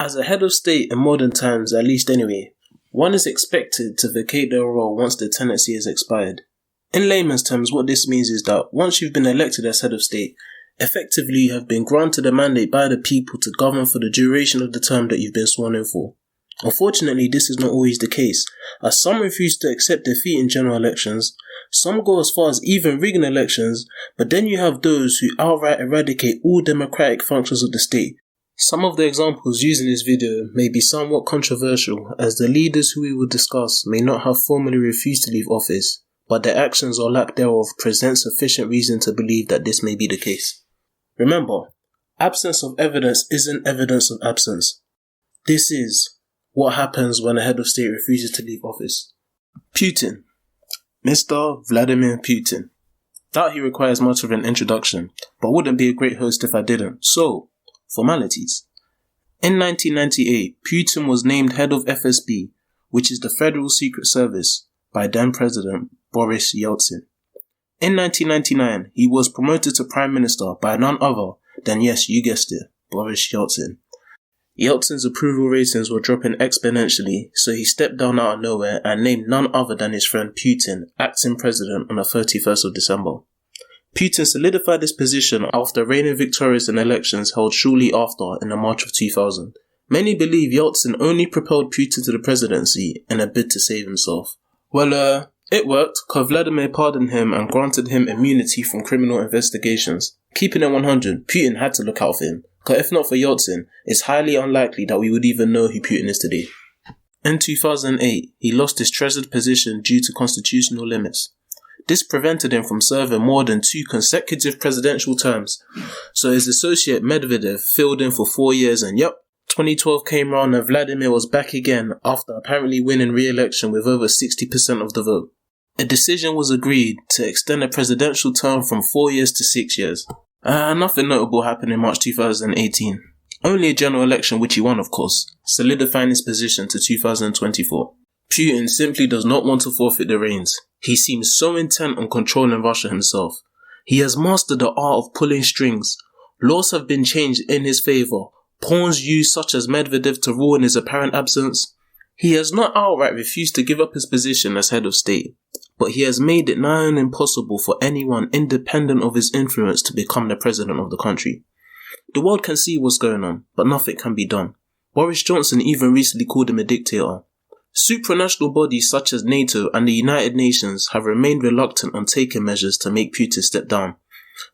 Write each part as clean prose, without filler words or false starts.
As a head of state in modern times, at least anyway, one is expected to vacate their role once their tenancy has expired. In layman's terms, what this means is that once you've been elected as head of state, effectively you have been granted a mandate by the people to govern for the duration of the term that you've been sworn in for. Unfortunately, this is not always the case, as some refuse to accept defeat in general elections, some go as far as even rigging elections, but then you have those who outright eradicate all democratic functions of the state. Some of the examples used in this video may be somewhat controversial, as the leaders who we will discuss may not have formally refused to leave office, but their actions or lack thereof present sufficient reason to believe that this may be the case. Remember, absence of evidence isn't evidence of absence. This is what happens when a head of state refuses to leave office. Putin. Mr. Vladimir Putin. Doubt he requires much of an introduction, but wouldn't be a great host if I didn't. So, formalities. In 1998, Putin was named head of FSB, which is the Federal Secret Service, by then President Boris Yeltsin. In 1999, he was promoted to Prime Minister by none other than, yes, you guessed it, Boris Yeltsin. Yeltsin's approval ratings were dropping exponentially, so he stepped down out of nowhere and named none other than his friend Putin acting president on the 31st of December. Putin solidified this position after reigning victorious in elections held shortly after in the March of 2000. Many believe Yeltsin only propelled Putin to the presidency in a bid to save himself. Well, it worked, because Vladimir pardoned him and granted him immunity from criminal investigations. Keeping it 100, Putin had to look out for him, because if not for Yeltsin, it's highly unlikely that we would even know who Putin is today. In 2008, he lost his treasured position due to constitutional limits. This prevented him from serving more than 2 consecutive presidential terms, so his associate Medvedev filled in for 4 years and 2012 came round and Vladimir was back again after apparently winning re-election with over 60% of the vote. A decision was agreed to extend a presidential term from 4 years to 6 years. Nothing notable happened in March 2018. Only a general election which he won, of course, solidifying his position to 2024. Putin simply does not want to forfeit the reins. He seems so intent on controlling Russia himself. He has mastered the art of pulling strings. Laws have been changed in his favour. Pawns used such as Medvedev to rule in his apparent absence. He has not outright refused to give up his position as head of state, but he has made it nigh on impossible for anyone independent of his influence to become the president of the country. The world can see what's going on, but nothing can be done. Boris Johnson even recently called him a dictator. Supranational bodies such as NATO and the United Nations have remained reluctant on taking measures to make Putin step down.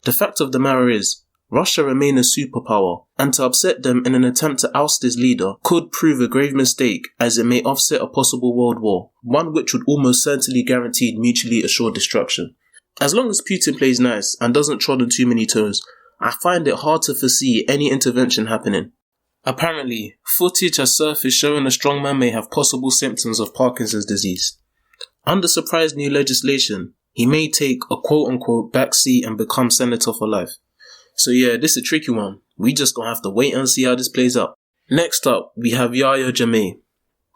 The fact of the matter is, Russia remain a superpower, and to upset them in an attempt to oust its leader could prove a grave mistake, as it may offset a possible world war, one which would almost certainly guarantee mutually assured destruction. As long as Putin plays nice and doesn't trod on too many toes, I find it hard to foresee any intervention happening. Apparently, footage has surfaced showing the strongman may have possible symptoms of Parkinson's disease. Under surprise new legislation, he may take a quote-unquote backseat and become senator for life. So yeah, this is a tricky one. We just gonna have to wait and see how this plays out. Next up, we have Yahya Jammeh.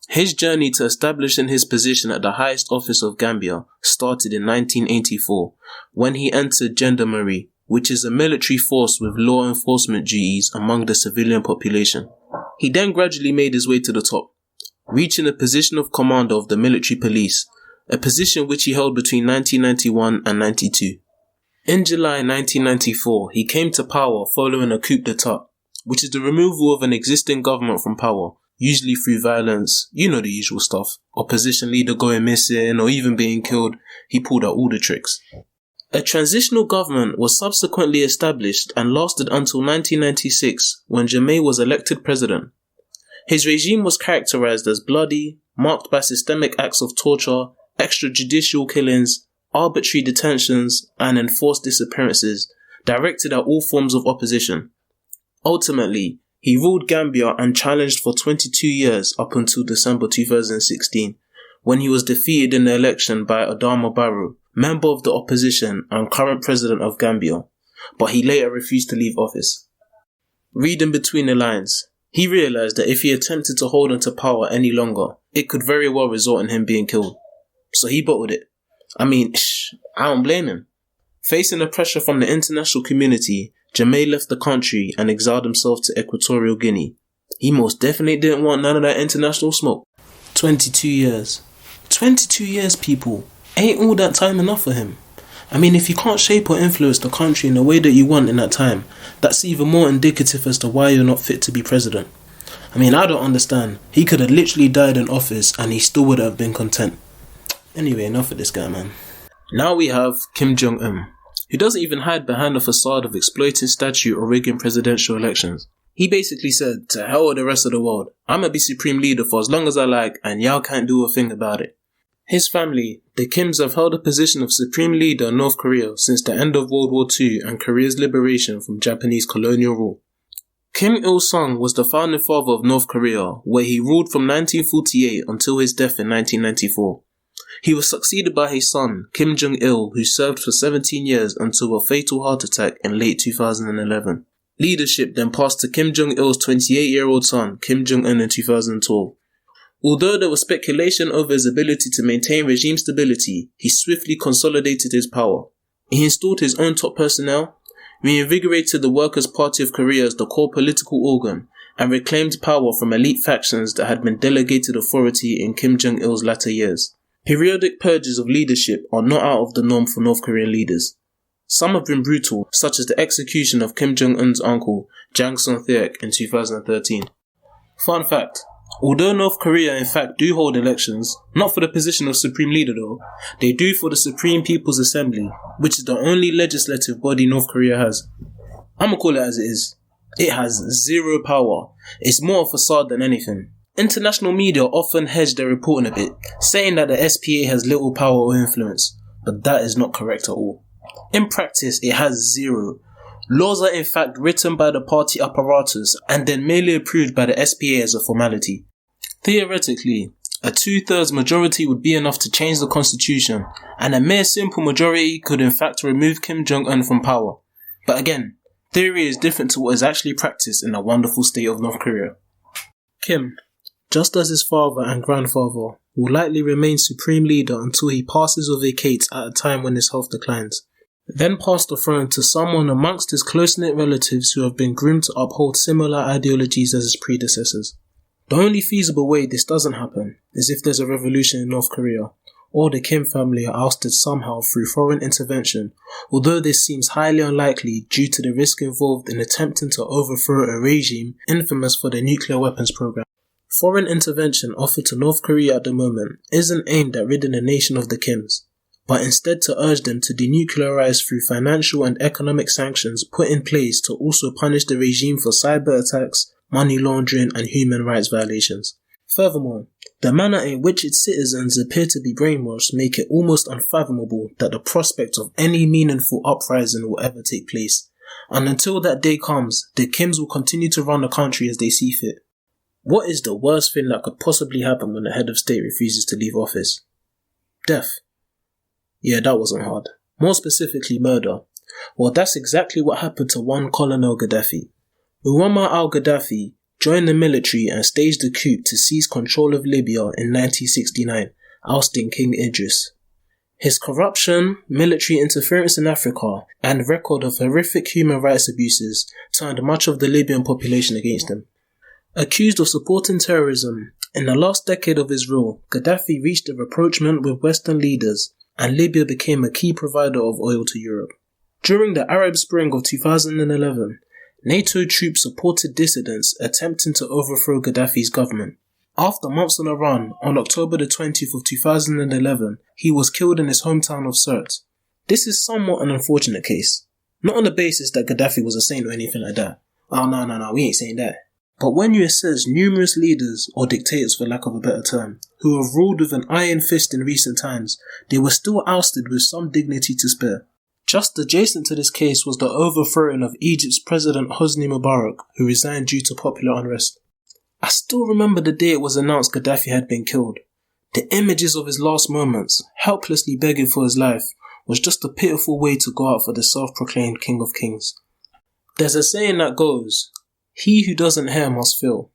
His journey to establishing his position at the highest office of Gambia started in 1984, when he entered Gendarmerie, which is a military force with law enforcement duties among the civilian population. He then gradually made his way to the top, reaching a position of commander of the military police, a position which he held between 1991 and 92. In July 1994, he came to power following a coup d'etat, which is the removal of an existing government from power, usually through violence, you know the usual stuff, opposition leader going missing or even being killed. He pulled out all the tricks. A transitional government was subsequently established and lasted until 1996 when Jammeh was elected president. His regime was characterized as bloody, marked by systemic acts of torture, extrajudicial killings, arbitrary detentions, and enforced disappearances directed at all forms of opposition. Ultimately, he ruled Gambia and challenged for 22 years up until December 2016, when he was defeated in the election by Adama Barrow, member of the opposition and current president of Gambia, but he later refused to leave office. Reading between the lines, he realized that if he attempted to hold on to power any longer, it could very well result in him being killed. So he bottled it. I don't blame him. Facing the pressure from the international community, Jammeh left the country and exiled himself to Equatorial Guinea. He most definitely didn't want none of that international smoke. 22 years. 22 years, people. Ain't all that time enough for him? I mean, if you can't shape or influence the country in the way that you want in that time, that's even more indicative as to why you're not fit to be president. I mean, I don't understand. He could have literally died in office and he still would have been content. Anyway, enough of this guy, man. Now we have Kim Jong-un, who doesn't even hide behind a facade of exploiting statute or rigging presidential elections. He basically said, to hell with the rest of the world, I'm gonna be supreme leader for as long as I like and y'all can't do a thing about it. His family, the Kims, have held the position of supreme leader in North Korea since the end of World War II and Korea's liberation from Japanese colonial rule. Kim Il-sung was the founding father of North Korea, where he ruled from 1948 until his death in 1994. He was succeeded by his son, Kim Jong-il, who served for 17 years until a fatal heart attack in late 2011. Leadership then passed to Kim Jong-il's 28-year-old son, Kim Jong-un, in 2012. Although there was speculation over his ability to maintain regime stability, he swiftly consolidated his power. He installed his own top personnel, reinvigorated the Workers' Party of Korea as the core political organ, and reclaimed power from elite factions that had been delegated authority in Kim Jong-il's latter years. Periodic purges of leadership are not out of the norm for North Korean leaders. Some have been brutal, such as the execution of Kim Jong-un's uncle, Jang Song-thaek, in 2013. Fun fact, although North Korea in fact do hold elections, not for the position of Supreme Leader though, they do for the Supreme People's Assembly, which is the only legislative body North Korea has. I'ma call it as it is. It has zero power. It's more a facade than anything. International media often hedge their reporting a bit, saying that the SPA has little power or influence, but that is not correct at all. In practice, it has zero. Laws are in fact written by the party apparatus and then merely approved by the SPA as a formality. Theoretically, a 2/3 majority would be enough to change the constitution, and a mere simple majority could in fact remove Kim Jong-un from power. But again, theory is different to what is actually practiced in the wonderful state of North Korea. Kim, just as his father and grandfather, will likely remain supreme leader until he passes or vacates at a time when his health declines. Then pass the throne to someone amongst his close-knit relatives who have been groomed to uphold similar ideologies as his predecessors. The only feasible way this doesn't happen is if there's a revolution in North Korea, or the Kim family are ousted somehow through foreign intervention, although this seems highly unlikely due to the risk involved in attempting to overthrow a regime infamous for their nuclear weapons program. Foreign intervention offered to North Korea at the moment isn't aimed at ridding the nation of the Kims, but instead to urge them to denuclearize through financial and economic sanctions put in place to also punish the regime for cyber attacks, money laundering and human rights violations. Furthermore, the manner in which its citizens appear to be brainwashed make it almost unfathomable that the prospect of any meaningful uprising will ever take place, and until that day comes, the Kims will continue to run the country as they see fit. What is the worst thing that could possibly happen when the head of state refuses to leave office? Death. Yeah, that wasn't hard. More specifically, murder. Well, that's exactly what happened to one Colonel Gaddafi. Muammar al-Gaddafi joined the military and staged a coup to seize control of Libya in 1969, ousting King Idris. His corruption, military interference in Africa, and record of horrific human rights abuses turned much of the Libyan population against him. Accused of supporting terrorism, in the last decade of his rule, Gaddafi reached a rapprochement with Western leaders, and Libya became a key provider of oil to Europe. During the Arab Spring of 2011, NATO troops supported dissidents attempting to overthrow Gaddafi's government. After months on a run, on October the 20th of 2011, he was killed in his hometown of Sirte. This is somewhat an unfortunate case. Not on the basis that Gaddafi was a saint or anything like that. Oh no, we ain't saying that. But when you assess numerous leaders, or dictators for lack of a better term, who have ruled with an iron fist in recent times, they were still ousted with some dignity to spare. Just adjacent to this case was the overthrowing of Egypt's President Hosni Mubarak, who resigned due to popular unrest. I still remember the day it was announced Gaddafi had been killed. The images of his last moments, helplessly begging for his life, was just a pitiful way to go out for the self-proclaimed King of Kings. There's a saying that goes, "He who doesn't hear must feel."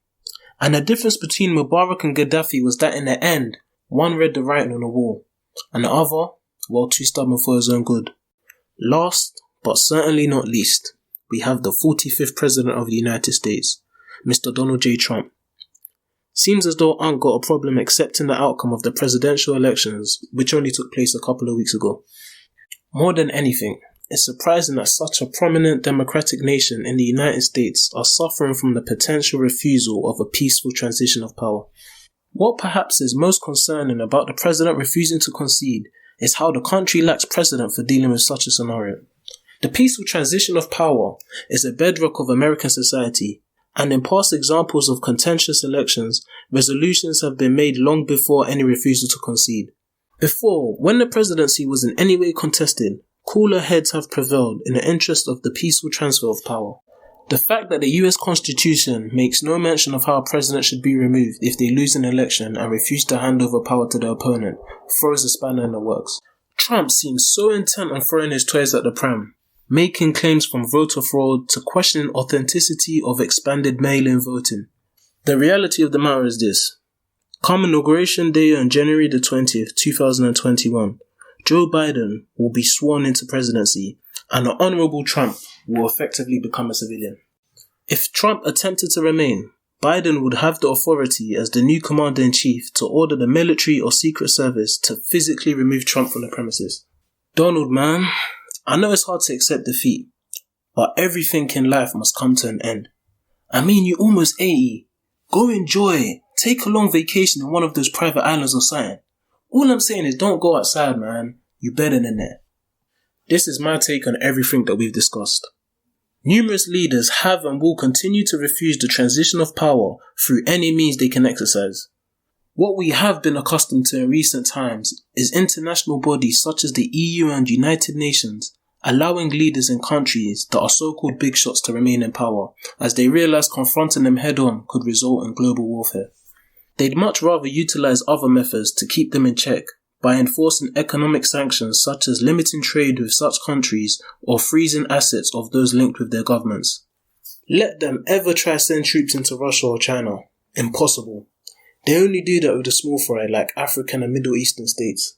And the difference between Mubarak and Gaddafi was that in the end, one read the writing on the wall, and the other, well, too stubborn for his own good. Last, but certainly not least, we have the 45th President of the United States, Mr. Donald J. Trump. Seems as though Unc got a problem accepting the outcome of the presidential elections, which only took place a couple of weeks ago. More than anything, it's surprising that such a prominent democratic nation in the United States are suffering from the potential refusal of a peaceful transition of power. What perhaps is most concerning about the president refusing to concede is how the country lacks precedent for dealing with such a scenario. The peaceful transition of power is a bedrock of American society, and in past examples of contentious elections, resolutions have been made long before any refusal to concede. Before, when the presidency was in any way contested, cooler heads have prevailed in the interest of the peaceful transfer of power. The fact that the US Constitution makes no mention of how a president should be removed if they lose an election and refuse to hand over power to their opponent throws a spanner in the works. Trump seems so intent on throwing his toys at the pram, making claims from voter fraud to questioning authenticity of expanded mail-in voting. The reality of the matter is this. Come Inauguration Day on January the 20th, 2021, Joe Biden will be sworn into presidency and the Honorable Trump will effectively become a civilian. If Trump attempted to remain, Biden would have the authority as the new commander-in-chief to order the military or secret service to physically remove Trump from the premises. Donald, man, I know it's hard to accept defeat, but everything in life must come to an end. I mean, you're almost 80. Go enjoy. Take a long vacation in one of those private islands or something. All I'm saying is don't go outside, man. You're better than that. This is my take on everything that we've discussed. Numerous leaders have and will continue to refuse the transition of power through any means they can exercise. What we have been accustomed to in recent times is international bodies such as the EU and United Nations allowing leaders in countries that are so-called big shots to remain in power, as they realise confronting them head-on could result in global warfare. They'd much rather utilise other methods to keep them in check by enforcing economic sanctions such as limiting trade with such countries or freezing assets of those linked with their governments. Let them ever try send troops into Russia or China. Impossible. They only do that with a small fry like African and Middle Eastern states.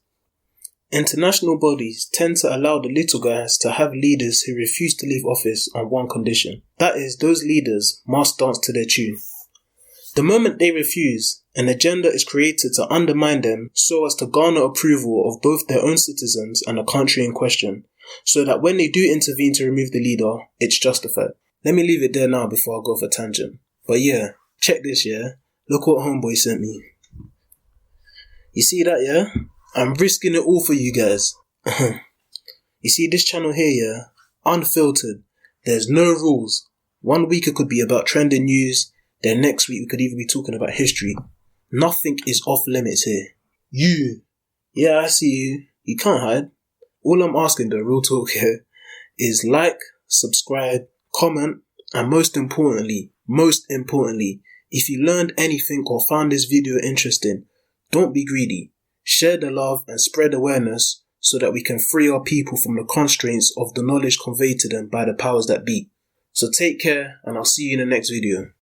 International bodies tend to allow the little guys to have leaders who refuse to leave office on one condition. That is, those leaders must dance to their tune. The moment they refuse, an agenda is created to undermine them so as to garner approval of both their own citizens and the country in question, so that when they do intervene to remove the leader, it's justified. Let me leave it there now before I go off a tangent. But yeah, check this, yeah? Look what homeboy sent me. You see that, yeah? I'm risking it all for you guys. You see this channel here, yeah? Unfiltered. There's no rules. 1 week it could be about trending news, then next week we could even be talking about history. Nothing is off limits here. You. Yeah, I see you. You can't hide. All I'm asking though, real talk here, is like, subscribe, comment, and most importantly, if you learned anything or found this video interesting, don't be greedy. Share the love and spread awareness so that we can free our people from the constraints of the knowledge conveyed to them by the powers that be. So take care and I'll see you in the next video.